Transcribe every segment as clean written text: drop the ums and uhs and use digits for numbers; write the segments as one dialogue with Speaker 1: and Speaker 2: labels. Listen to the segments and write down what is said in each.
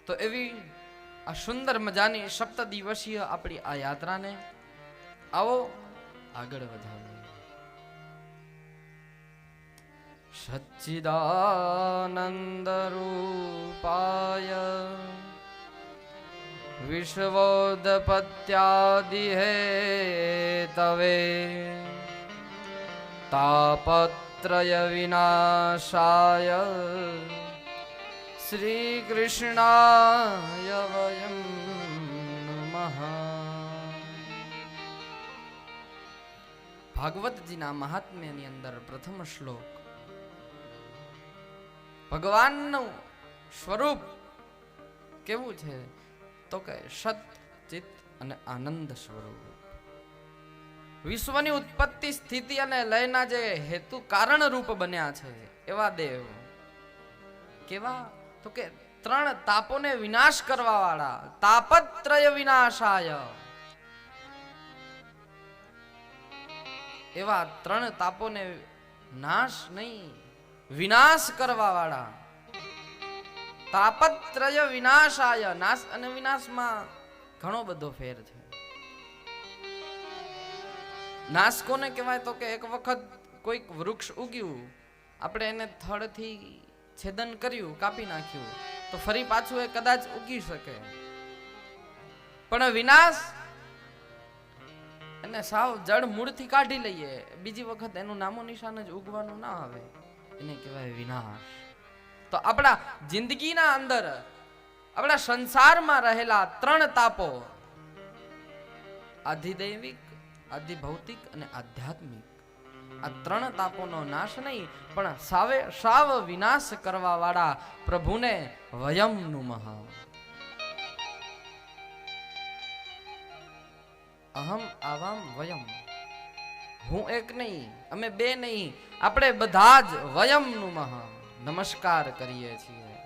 Speaker 1: તો એવી આ સુંદર મજાની 7 દિવસીય આપણી આ યાત્રાને આવો આગળ વધાવીએ. સચ્ચિદાનંદ રૂપાય વિશ્વોદપત્યાદિ હેતવે તાપત્રય વિનાશાય શ્રી કૃષ્ણાય વયમ નમઃ. ભાગવતજીના મહાત્મ્યની અંદર પ્રથમ શ્લોક. ભગવાનનું સ્વરૂપ કેવું છે તો કે સત ચિત અને આનંદ સ્વરૂપ. વિશ્વની ઉત્પત્તિ સ્થિતિ અને લયના જે હેતુ કારણ રૂપ બન્યા છે એવા દેવ. કેવા તો કે 3 તાપોને વિનાશ કરવા વાળા. તાપત્રય વિનાશાય, એવા 3 તાપોને નાશ નહીં વિનાશ કરવા વાળા. તાપત્રય વિનાશાય. નાશ અને વિનાશમાં ઘણો બધો ફેર છે. નાશ કોને કહેવાય તો કે એક વખત કોઈક વૃક્ષ ઉગ્યું, આપણે એને થડથી છેદન કર્યું, કાપી નાખ્યું, તો ફરી પાછું એ કદાચ ઉગી શકે. પણ વિનાશ એને સાવ જડ મૂળથી કાઢી લઈએ, બીજી વખત એનું નામો નિશાન જ ઉગવાનું ના આવે, એને કહેવાય વિનાશ. તો આપણા જિંદગીના અંદર આપણા સંસારમાં રહેલા 3 તાપો, આધિદૈવિક, આધિભૌતિક અને આધ્યાત્મિક, આ 3 તાપોનો નાશ નહીં પણ સાવ વિનાશ કરવા વાળા પ્રભુને વયમ નુમઃ. અહમ આવામ વયમ. હું એક નહીં, અમે 2 નહીં, આપણે બધા જ વયમ નુમઃ નમસ્કાર કરીએ છીએ.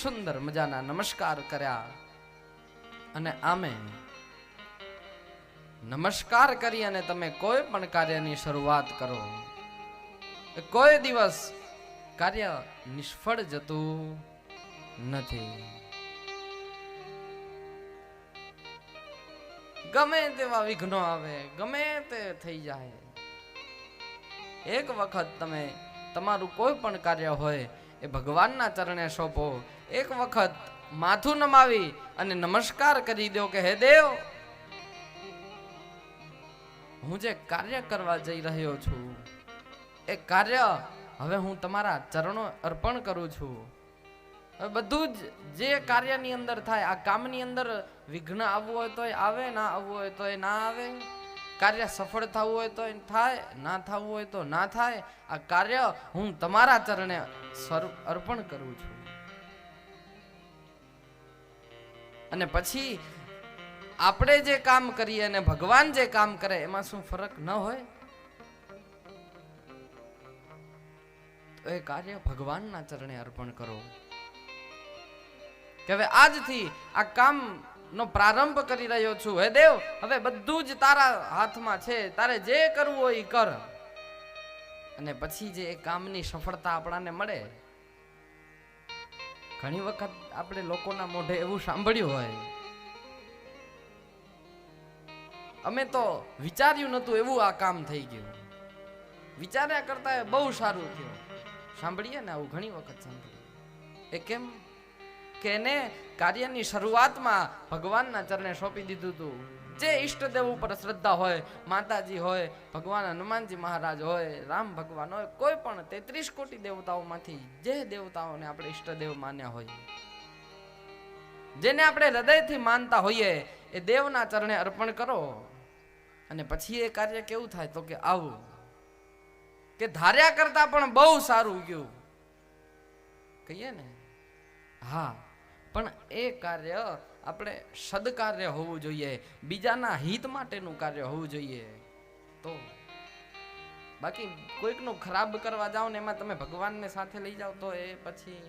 Speaker 1: સુંદર મજાના નમસ્કાર કર્યા. અને આમે નમસ્કાર કરી અને તમે કોઈ પણ કાર્યની શરૂઆત કરો, કોઈ દિવસ કાર્ય નિષ્ફળ જતું નથી. ગમે તેવા વિઘ્નો આવે, ગમે તે થઈ જાય, એક વખત તમે તમારું કોઈ પણ કાર્ય હોય એ ભગવાનના ચરણે સોંપો. એક વખત માથું નમાવી અને નમસ્કાર કરી દો કે હે દેવ, હું જે કાર્ય કરવા જઈ રહ્યો છું એ કાર્ય હવે હું તમારા ચરણો અર્પણ કરું છું. બધું જ જે કાર્યની અંદર થાય, આ કામની અંદર વિઘ્ન આવવું હોય તો આવે, ના આવવું હોય તો ના આવે. કાર્ય સફળ થવું હોય તો થાય, ના થવું હોય તો ના થાય. આ કાર્ય હું તમારા ચરણે અર્પણ કરું છું. અને પછી આપણે જે કામ કરીએ અને ભગવાન જે કામ કરે એમાં શું ફરક ન હોય? તો એ કાર્ય ભગવાનના ચરણે અર્પણ કરો કે હવે આજથી આ કામ નો પ્રારંભ કરી રહ્યો છું. હે દેવ, હવે બધું જ તારા હાથમાં છે, તારે જે કરવું હોય એ કર. અને પછી જે કામની સફળતા આપણાને મળે. ઘણી વખત આપણે લોકોના મોઢે એવું સાંભળ્યું હોય, અમે તો વિચાર્યું નતું એવું આ કામ થઈ ગયું, વિચાર્યા કરતા બહુ સારું થયું. સાંભળીએ ને આવું ઘણી વખત સાંભળીએ. એ કેમ કે એને કાર્યની શરૂઆતમાં ભગવાનના ચરણે સોંપી દીધું હતું. જે ઈષ્ટદેવ ઉપર શ્રદ્ધા હોય, માતાજી હોય, ભગવાન હનુમાનજી મહારાજ હોય, રામ ભગવાન હોય, કોઈ પણ 33 કોટી દેવતાઓમાંથી જે દેવતાઓને આપણે ઈષ્ટદેવ માન્યા હોય, જેને આપણે હૃદયથી માનતા હોઈએ, એ દેવના ચરણે અર્પણ કરો. અને પછી એ કાર્ય કેવું થાય તો કે આવું કે ધાર્યા કરતા પણ બહુ સારું ગયું કહીએ ને. હા, પણ એ કાર્ય આપણે સદકાર્ય હોવું જોઈએ, બીજાના હિત માટેનું કાર્ય હોવું જોઈએ. તો બાકી કોઈકનું ખરાબ કરવા જાઓ ને એમાં તમે ભગવાનને સાથે લઈ જાઓ તો એ પછી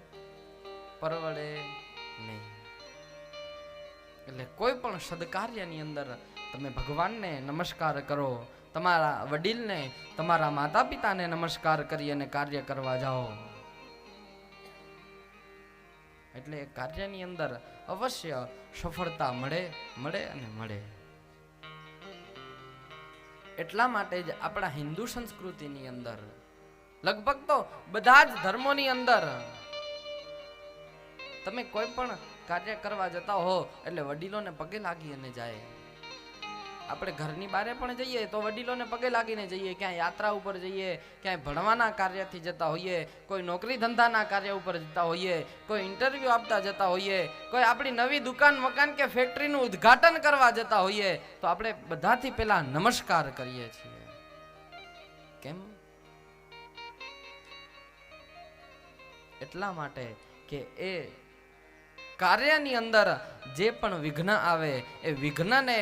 Speaker 1: પરવડે નહીં. એટલે કોઈ પણ સદકાર્યની અંદર તમે ભગવાનને નમસ્કાર કરો, તમારા વડીલને, તમારા માતા પિતાને નમસ્કાર કરી અને કાર્ય કરવા જાઓ. એટલે એ કાર્યની અંદર અવશ્ય સફળતા મળે મળે અને મળે. એટલા માટે જ આપણા હિન્દુ સંસ્કૃતિની અંદર લગભગ તો બધા જ ધર્મોની અંદર તમે કોઈ પણ કાર્ય કરવા જતા હો એટલે વડીલોને પગે લાગી અને જાય. આપણે ઘરની બહાર પણ જઈએ તો વડીલોને પગે લાગીને જઈએ. ક્યાંય યાત્રા ઉપર જઈએ, ક્યાંય ભણવાના કાર્યથી જતા હોઈએ, કોઈ નોકરી ધંધાના કાર્ય ઉપર જતા હોઈએ, કોઈ ઇન્ટરવ્યુ આપતા જતા હોઈએ, કોઈ આપણી નવી દુકાન મકાન કે ફેક્ટરીનું ઉદ્ઘાટન કરવા જતા હોઈએ તો આપણે બધાથી પહેલા નમસ્કાર કરીએ છીએ. કેમ? એટલા માટે કે એ કાર્યની અંદર જે પણ વિઘ્ન આવે એ વિઘ્નને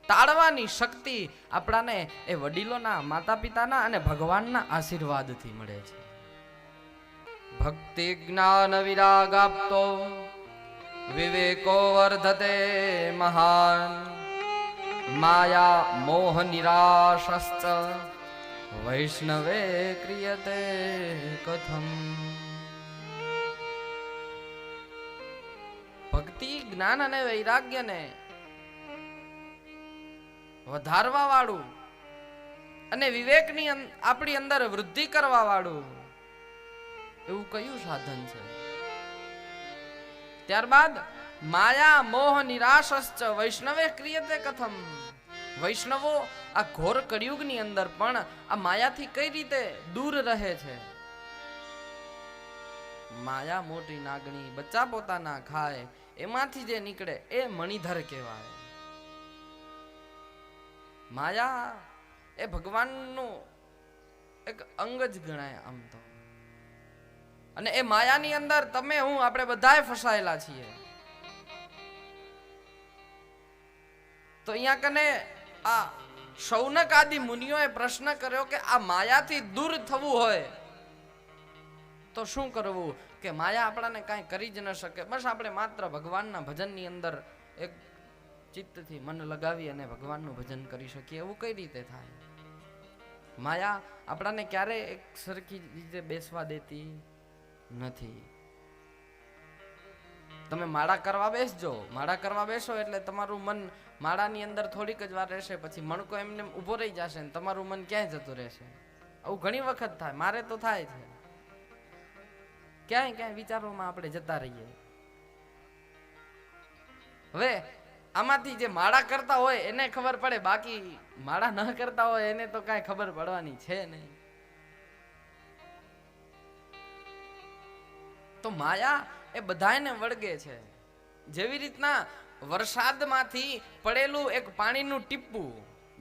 Speaker 1: ટાળવાની શક્તિ આપણાને એ વડીલોના, માતા પિતાના અને ભગવાનના આશીર્વાદથી મળે છે. ભક્તિ જ્ઞાન વિરાગ આપતો વિવેકો વર્ધતે મહાન માયા મોહ નિરાશશ્ચ વૈષ્ણવે ક્રિયતે કથમ. ભક્તિ જ્ઞાન અને વૈરાગ્યને વધારવા વાળું અને વિવેકની આપણી અંદર વૃદ્ધિ કરવા વાળું એવું કયું સાધન છે? ત્યારબાદ માયા મોહ નિરાશશ્ચ વૈષ્ણવે ક્રિયતે કથમ. વૈષ્ણવો આ ઘોર કળિયુગની અંદર પણ આ માયાથી કઈ રીતે દૂર રહે છે? માયા મોટી નાગણી બચ્ચા પોતાના ખાય, એમાંથી જે નીકળે એ મણિધર કહેવાય. માયા એ ભગવાનનું એક અંગ જ ગણાય આમ તો. અને એ માયાની અંદર તમે હું આપણે બધાય ફસાયેલા છીએ. તો અહીંયા કને આ શૌનક આદિ મુનિઓએ પ્રશ્ન કર્યો કે આ માયાથી દૂર થવું હોય તો શું કરવું? કે માયા આપણાને કાંઈ કરી જ ન શકે, બસ આપણે માત્ર ભગવાનના ભજનની અંદર એક ચિત્તથી મન લગાવી અને ભગવાનનું ભજન કરી શકીએ. એવું કઈ રીતે થાય? માયા આપણાને ક્યારે એક સરખી રીતે બેસવા દેતી નથી. તમે માળા કરવા બેસજો, માળા કરવા બેસો એટલે તમારું મન માળાની અંદર થોડીક જ વાર રહેશે, પછી મણકો એમને ઊભો રહી જશે ને તમારું મન ક્યાંય જતું રહેશે. આવું ઘણી વખત થાય, મારે તો થાય છે. ક્યાંય ક્યાંય વિચારોમાં આપણે જતા રહીએ. હવે આમાંથી જે માળા કરતા હોય એને ખબર પડે, બાકી માળા ન કરતા હોય એને તો કાંઈ ખબર પડવાની છે નહીં. તો માયા એ બધાને વળગે છે. જેવી રીતના વરસાદમાંથી પડેલું એક પાણીનું ટીપું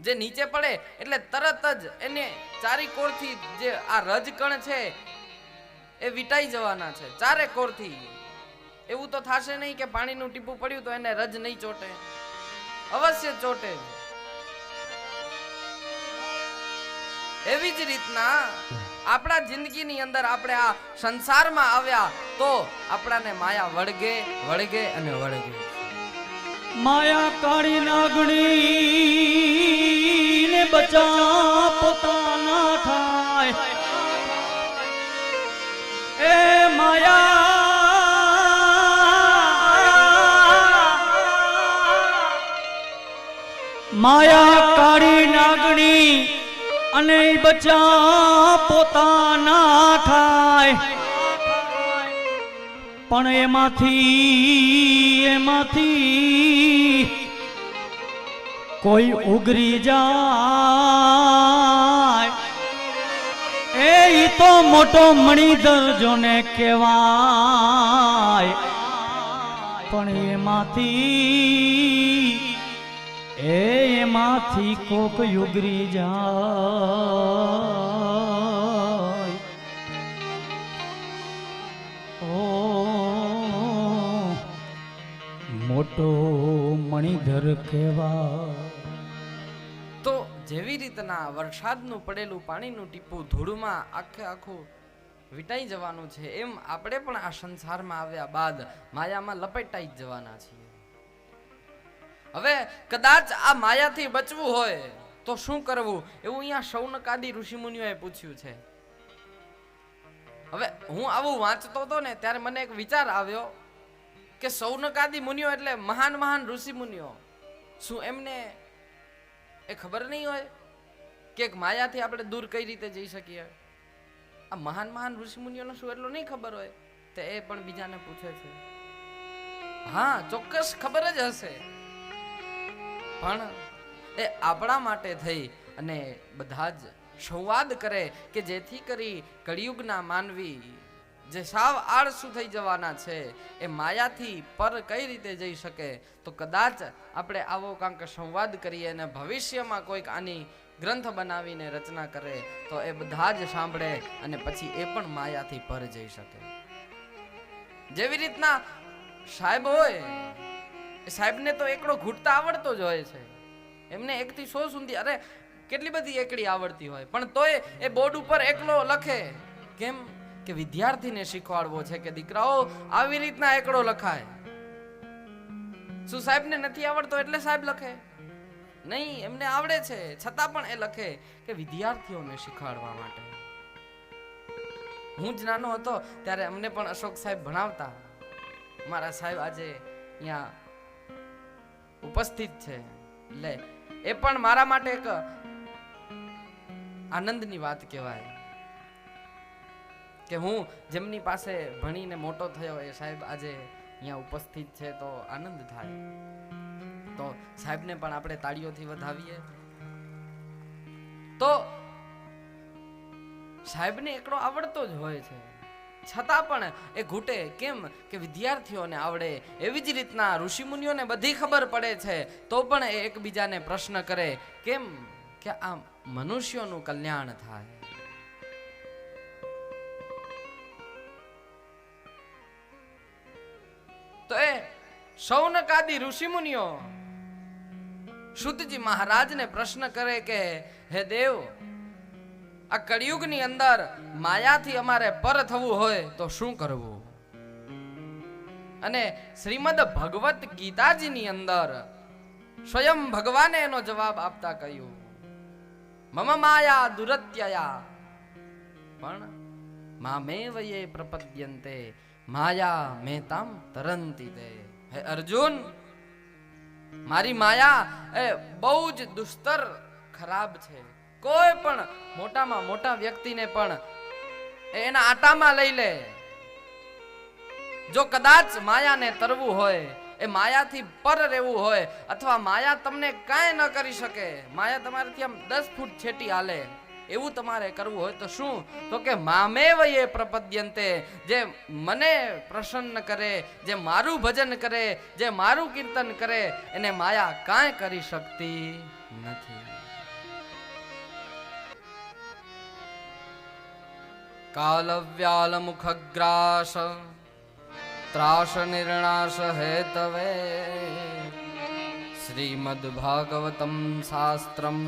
Speaker 1: જે નીચે પડે એટલે તરત જ એને ચારી કોરથી જે આ રજકણ છે એ વિટાઈ જવાના છે ચારે કોરથી. એવું તો થશે નહીં કે પાણીનું ટીપું પડ્યું તો એને રજ નહીં ચોટે, અવશ્ય ચોટે. એવી જ રીતના આપણા જિંદગીની અંદર આપણે આ સંસારમાં આવ્યા તો આપણાને માયા વળગે વળગે અને વળગે.
Speaker 2: માયા કાળી નાગણી ને બચા પોતાના થાય. એ માયા કાળી નાગણી અને બચ્ચા પોતાના ખાય, પણ એમાંથી કોઈ ઉગરી જાય એ તો મોટો મણિધર જોને કહેવાય. પણ એમાંથી કોક ઉગરી જાય. ઓ મોટો મણિધર કહેવાય.
Speaker 1: તો જેવી રીતના વરસાદનું પડેલું પાણીનું ટીપું ધૂળમાં આખે આખું વિટાઈ જવાનું છે, એમ આપણે પણ આ સંસારમાં આવ્યા બાદ માયામાં લપેટાઈ જ જવાના છીએ. હવે કદાચ આ માયાથી બચવું હોય તો શું કરવું? એવું અહીંયા શૌનકાદી ઋષિમુનિઓએ પૂછ્યું છે. હવે હું આવું વાંચતો હતો ને ત્યારે મને એક વિચાર આવ્યો કે સૌનકાદી મુનિઓ એટલે મહાન મહાન ઋષિ મુનિઓ, શું એમને એ ખબર નહીં હોય કે એક માયાથી આપણે દૂર કઈ રીતે જઈ શકીએ? આ મહાન મહાન ઋષિ મુનિઓને શું એટલું નહીં ખબર હોય? તે એ પણ બીજાને પૂછે છે. હા, ચોક્કસ ખબર જ હશે, પણ એ આપણા માટે થઈ અને બધા જ સંવાદ કરે કે જેથી કરી કળિયુગના માનવી જે સાવ આળસુ થઈ જવાના છે એ માયાથી પર કઈ રીતે જઈ શકે. તો કદાચ આપણે આવો કાંક સંવાદ કરીએ અને ભવિષ્યમાં કોઈક આની ગ્રંથ બનાવીને રચના કરે તો એ બધા જ સાંભળે અને પછી એ પણ માયાથી પર જઈ શકે. જેવી રીતના સાહેબ હોય, એ સાહેબને તો એકડો ઘૂંટતા આવડતો જ હોય છે. એમને 1 થી 100 સુધી અરે કેટલી બધી એકડી આવડતી હોય, પણ તોય એ બોર્ડ ઉપર એકલો લખે. કેમ કે વિદ્યાર્થીને શીખવાડવો છે કે દીકરાઓ આવી રીતના એકડો લખાય. શું સાહેબને નથી આવડતો એટલે સાહેબ લખે? નહીં, એમને આવડે છે છતાં પણ એ લખે કે વિદ્યાર્થીઓને શીખવાડવા માટે. હું જ નાનો હતો ત્યારે અમને પણ અશોક સાહેબ ભણાવતા. મારા સાહેબ આજે અહીંયા ઉપસ્થિત છે એટલે એ પણ મારા માટે એક આનંદની વાત કહેવાય કે હું જેમની પાસે ભણીને મોટો થયો એ સાહેબ આજે અહીંયા ઉપસ્થિત છે તો આનંદ થાય. તો સાહેબને પણ આપણે તાળીઓથી વધાવીએ. તો સાહેબને એકડો આવડતો જ હોય છે છતાં પણ એ ઘૂંટે. કેમ કે વિદ્યાર્થીઓને આવડે. એવી જ રીતના ઋષિમુનિઓને બધી ખબર પડે છે તો પણ એ એકબીજાને પ્રશ્ન કરે. કેમ કે આ મનુષ્યોનું કલ્યાણ થાય. તો એ શૌનકાદી ઋષિમુનિઓ શુદ્ધજી મહારાજને પ્રશ્ન કરે કે હે દેવ, આ કળિયુગની અંદર માયાથી અમારે પર થવું હોય તો શું કરવું? અને શ્રીમદ ભગવત ગીતાજીની અંદર સ્વયં ભગવાને એનો જવાબ આપતા કહ્યું, મમ માયા દુરત્યયા પણ મામેવ યે પ્રપદ્યન્તે માયા મેતામ તરંતિ તે. હે અર્જુન, મારી માયા એ બહુ જ દુસ્તર ખરાબ છે. કોઈ પણ મોટામાં મોટા વ્યક્તિને પણ એના આટામાં લઈ લે. જો કદાચ માયાને તરવું હોય, એ માયાથી પર રહેવું હોય, અથવા માયા તમને કાંઈ ન કરી શકે, માયા તમારાથી આમ 10 ફૂટ છેટી હાલે એવું તમારે કરવું હોય તો શું? તો કે મામેવ યે પ્રપદ્યન્તે, જે મને પ્રસન્ન કરે, જે મારું ભજન કરે, જે મારું કીર્તન કરે, એને માયા કાંઈ કરી શકતી નથી. કાલવ્યાલ મુખગ્રાસ ત્રાસ નિર્ણાશ હેતવે શ્રીમદ ભાગવતમ શાસ્ત્રમ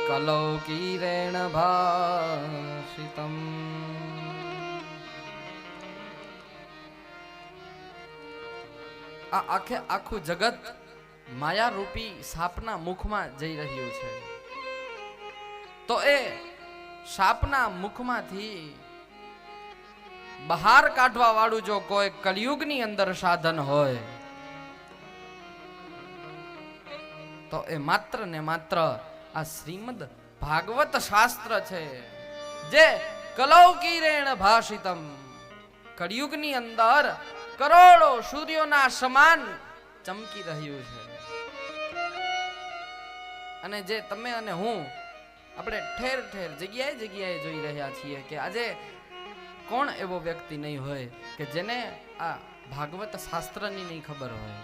Speaker 1: કલૌકીરેણ ભાષિતમ. આ આખું જગત માયા રૂપી સાપના મુખમાં જઈ રહ્યું છે. તો એ સાપના મુખમાંથી બહાર કાઢવા વાળું જો કોઈ કળિયુગની અંદર સાધન હોય તો એ માત્ર ને માત્ર આ શ્રીમદ ભાગવત શાસ્ત્ર છે, જે કલૌકીરેણ ભાષિતમ, કળિયુગની અંદર કરોડો સૂર્યોના સમાન ચમકી રહ્યું છે. અને જે તમે અને હું આપણે ઠેર ઠેર જગ્યાએ જગ્યાએ જોઈ રહ્યા છીએ કે આજે કોણ એવો વ્યક્તિ નહીં હોય કે જેને આ ભાગવત શાસ્ત્રની નહીં ખબર હોય.